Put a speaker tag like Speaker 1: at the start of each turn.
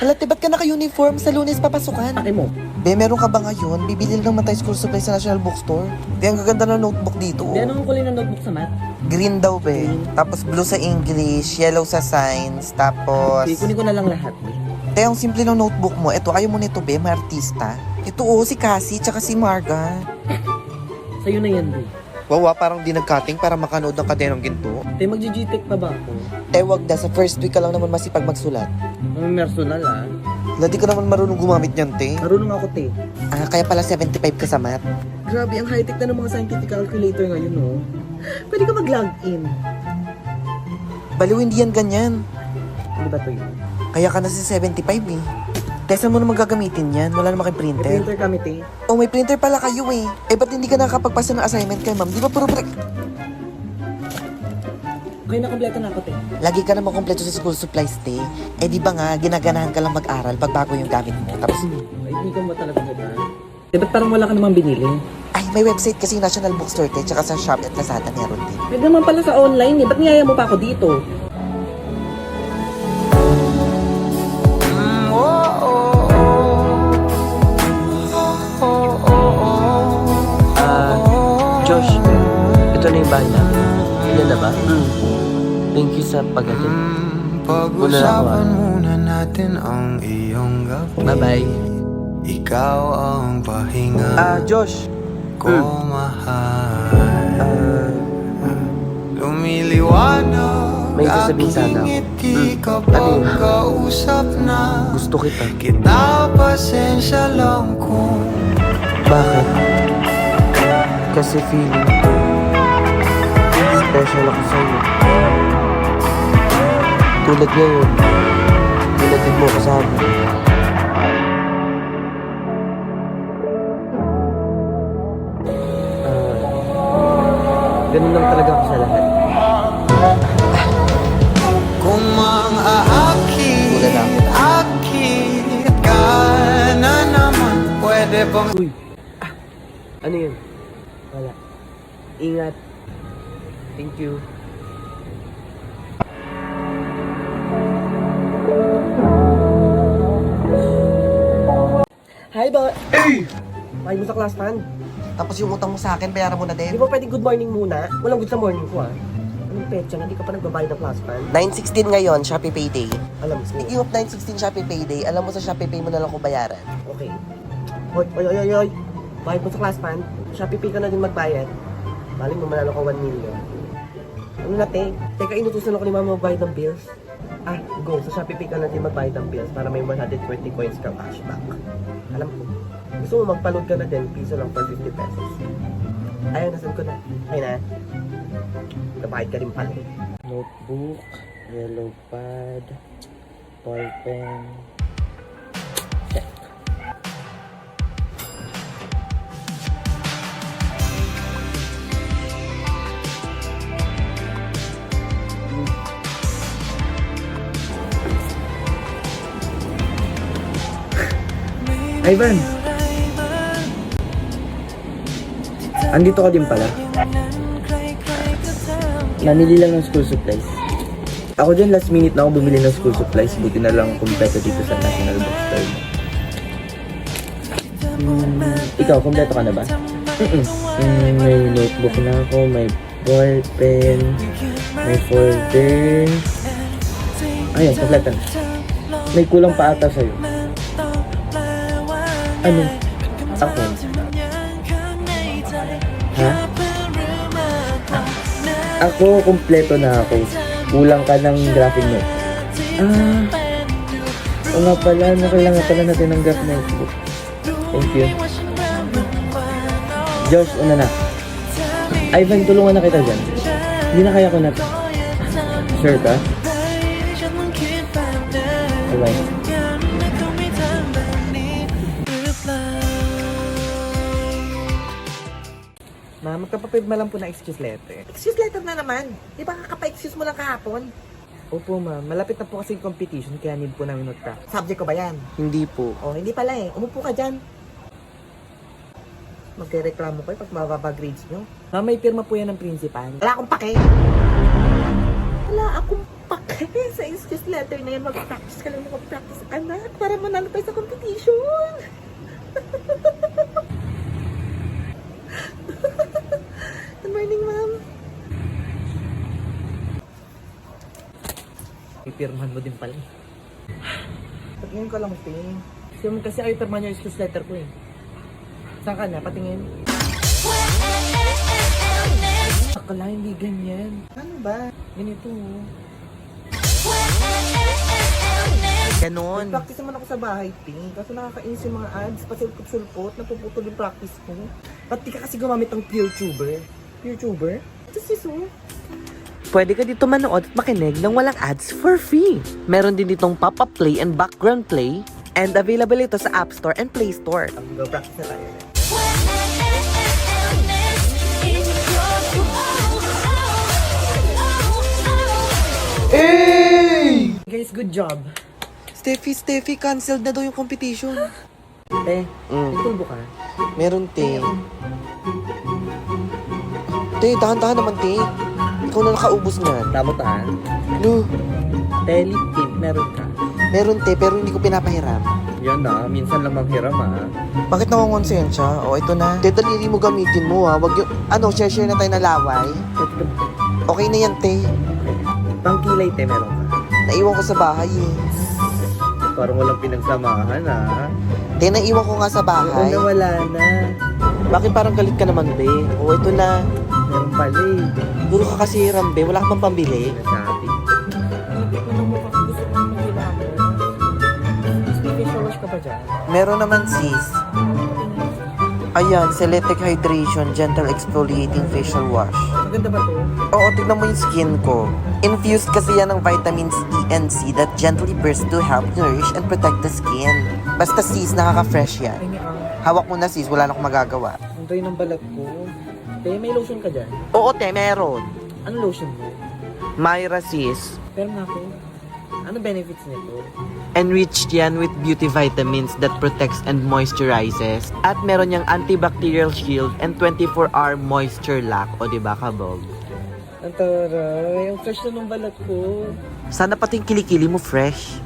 Speaker 1: Hala, ba't ka naka-uniform? Sa Lunes papasukan.
Speaker 2: Pake mo.
Speaker 1: Be, meron ka ba ngayon? Bibili lang naman tayo school supplies sa National Bookstore. Be, ang gaganda ng notebook dito.
Speaker 2: Di, ano ang kulay ng notebook sa math?
Speaker 1: Green daw, be. Tapos blue sa English, yellow sa science, tapos...
Speaker 2: Sige, kunin ko na lang lahat.
Speaker 1: Te, ang simple ng notebook mo. Ito, ayaw mo nito, be, may artista. Ito, si Cassie, tsaka si Marga.
Speaker 2: Sa'yo na yan, Be.
Speaker 1: Wawa, parang di nag-cutting para makanood ng kadenong ginto.
Speaker 2: Te, mag-GTech pa ba ako?
Speaker 1: Te, wag na. Sa first week ka lang naman masipag magsulat.
Speaker 2: Ang personal, ah.
Speaker 1: Wala, di ka naman marunong gumamit niyan, te.
Speaker 2: Marunong ako, te.
Speaker 1: Kaya pala 75 ka sa math.
Speaker 2: Grabe, ang high-tech na ng mga scientific calculator ngayon, no? Pwede ka mag-log-in.
Speaker 1: Baliw, hindi yan ganyan.
Speaker 2: Ano ba to yun?
Speaker 1: Kaya ka na sa 75 eh. Te, saan mo naman gagamitin yan? Wala naman kayong
Speaker 2: May
Speaker 1: printer.
Speaker 2: printer kami, te.
Speaker 1: Oh, may printer pala kayo eh. Ba't hindi ka nakakapagpasa ng assignment kay ma'am? Di ba puro
Speaker 2: Okay, nakompleto na ako, te.
Speaker 1: Lagi ka naman kompleto sa school supplies, te. Di ba nga, ginaganahan ka lang mag-aral pag bago yung gamit mo. Tapos,
Speaker 2: Ay, hindi ka mo talaga ba? Te, ba't parang wala ka namang binili?
Speaker 1: ay, may website kasi yung National Bookstore, te. Tsaka sa Shop at Lazada meron din.
Speaker 2: Pwede naman pala sa online, eh. Ba't niyaya mo pa ako dito?
Speaker 3: Josh, ito na yung bahay namin. Ilan na ba? Thank you sa paghatid.
Speaker 4: Pag-usapan muna natin ang iyong gabi.
Speaker 3: Bye-bye.
Speaker 4: Ikaw ang pahinga
Speaker 3: Josh.
Speaker 4: ko, mahal. Lumiliwanag
Speaker 3: May sasabihin sana ako.
Speaker 4: ngiti
Speaker 3: Ano
Speaker 4: kapag
Speaker 3: yun?
Speaker 4: kausap na
Speaker 3: Gusto kita.
Speaker 4: kita. Pasensya lang kung
Speaker 3: Bakit? Kasi feeling ko special ako sa'yo. Tulad ngayon, pinatid mo ko sa amin. Ganun lang talaga ako sa lahat.
Speaker 4: kung mang-aakit,
Speaker 1: Tulad ako.
Speaker 4: akit ka na naman. Pwede bang
Speaker 3: Uy! Ano yun? Wala. Ingat. Thank you.
Speaker 2: Hi, ba? Hey! Mahal mo sa class fan?
Speaker 1: Tapos yung utang mo sa akin, bayaran mo na
Speaker 2: Di
Speaker 1: din.
Speaker 2: ba pwede good morning muna? Walang good sa morning ko, ah. Anong petsa? Hindi ka pa nagbabayad ng class fan?
Speaker 1: 9/16 ngayon, Shopee Payday.
Speaker 2: Alam mo.
Speaker 1: Speaking of 9/16 Shopee Payday, alam mo sa Shopee Pay mo na lang kung bayaran.
Speaker 2: Okay. Hoy. Bayad mo sa class fan. Shopee Pay ka na din magbayad. Maling mo manalo ka 1 million. Ano na, te? Teka, inutusan ako ni mama magbayad ng bills. Go. Sa Shopee Pay ka na din magbayad ng bills para may 120 coins kang cashback. Alam ko. Gusto mo magpa-load ka na din, piso lang for 50 pesos. Ayun, nasan ko na. Ayun na. Nabayad ka rin pala.
Speaker 3: Notebook, yellow pad, ball pen. Check.
Speaker 2: Ivan! Andito ka din pala.
Speaker 3: Namili lang ng school supplies.
Speaker 2: Ako din last minute na ako bumili ng school supplies. Buti na lang kumpleto dito sa National Bookstore.
Speaker 3: Ikaw, kompleto ka na ba? May notebook na ako, may ball pen, may folder. Ayun, kompleto na. May kulang pa ata sa'yo. Ano? Ako. Ha? Ako, kompleto na ako. Kulang ka ng graphic note. O nga pala, kailangan pala natin ng graphic notebook. Thank you. Josh, una na. Ivan, tulungan na kita dyan. Hindi na kaya ko na to. Sure ka? Bye-bye.
Speaker 2: Ma, magkapapirma lang po na excuse letter.
Speaker 1: Excuse letter na naman. Di ba kakapa-excuse mo lang kahapon?
Speaker 2: Opo, ma. Malapit na po kasi yung competition, kaya need po namin mag-practice.
Speaker 1: Subject ko ba yan?
Speaker 3: Hindi po.
Speaker 1: Oh, hindi pala eh. Umupo ka dyan. Magre-reklamo ko pag mababa grades nyo.
Speaker 2: Ma, may pirma po yan ng principal.
Speaker 1: Wala akong pake. Wala akong pake.
Speaker 2: Sa excuse letter na yan, mag-practice ka lang mag-practice, anak, para manalo tayo sa competition. Good morning, ma'am.
Speaker 3: Pipirmahan mo din pala.
Speaker 2: Patingin ka lang, te. Kasi ayaw pirmahan yung excuse letter ko eh. Saan ka na? Patingin. Akala, hindi ganyan. Ano ba? Ganito.
Speaker 1: Ganon.
Speaker 2: Practice naman ako sa bahay, te. Kaso nakakainis yung mga ads. Pasulpot-sulpot. Napuputol yung practice ko. Ba't di ka kasi gumamit ng PureTuber? PureTuber? Ito si Su.
Speaker 1: Pwede ka dito manood at makinig ng walang ads for free. Meron din ditong pop-up play and background play. And available ito sa App Store and Play Store.
Speaker 2: Go, practice na tayo. Guys, good job.
Speaker 1: Steffi, canceled na daw yung competition.
Speaker 2: Te, may tulbo ka.
Speaker 1: Meron, te. Te, dahan-dahan naman, te. Ikaw na nakaubos na.
Speaker 3: Tama ta,
Speaker 1: No,
Speaker 3: Telip tip, meron ka.
Speaker 1: meron, te, pero hindi ko pinapahiram.
Speaker 3: Yan na, minsan lang manghiram
Speaker 1: Bakit nakongonsensya? O, ito na. Te, daliri mo gamitin mo, ha. Wag yung, share na tayo na laway. Okay na yan, te.
Speaker 3: Pangkilay te, meron ka.
Speaker 1: Naiwan ko sa bahay, eh.
Speaker 3: Parang walang pinagsamahan
Speaker 1: Te, naiwan ko nga sa bahay.
Speaker 3: wala na.
Speaker 1: Bakit parang galit ka naman, be? O, ito na.
Speaker 3: Meron pala eh.
Speaker 1: Puro ka kasi hiram, be. Wala ka bang pambili?
Speaker 3: Nasabi.
Speaker 2: Ano mo kasi gusto ko ng kailangan mo? Facial wash ka ba dyan?
Speaker 1: Meron naman, sis. Ayan, Selectic Hydration Gentle Exfoliating Facial Wash.
Speaker 2: Maganda ba to?
Speaker 1: Oo, tignan mo yung skin ko. Infused kasi yan ng vitamins E and C that gently burst to help nourish and protect the skin. Basta sis, nakaka-fresh yan.
Speaker 2: Ay, ang
Speaker 1: Hawak mo na sis, wala na akong magagawa.
Speaker 2: antoy ng balat ko. Te, may lotion ka dyan?
Speaker 1: Oo, te, meron.
Speaker 2: Ano lotion mo?
Speaker 1: Myra sis.
Speaker 2: Pero na ako. Ano benefits nito?
Speaker 1: Enriched yan with beauty vitamins that protects and moisturizes. At meron yung antibacterial shield and 24-hour moisture lock. O, diba, kabog?
Speaker 2: Ang taray, ang fresh na ng balat ko.
Speaker 1: Sana pati yung kilikili mo fresh.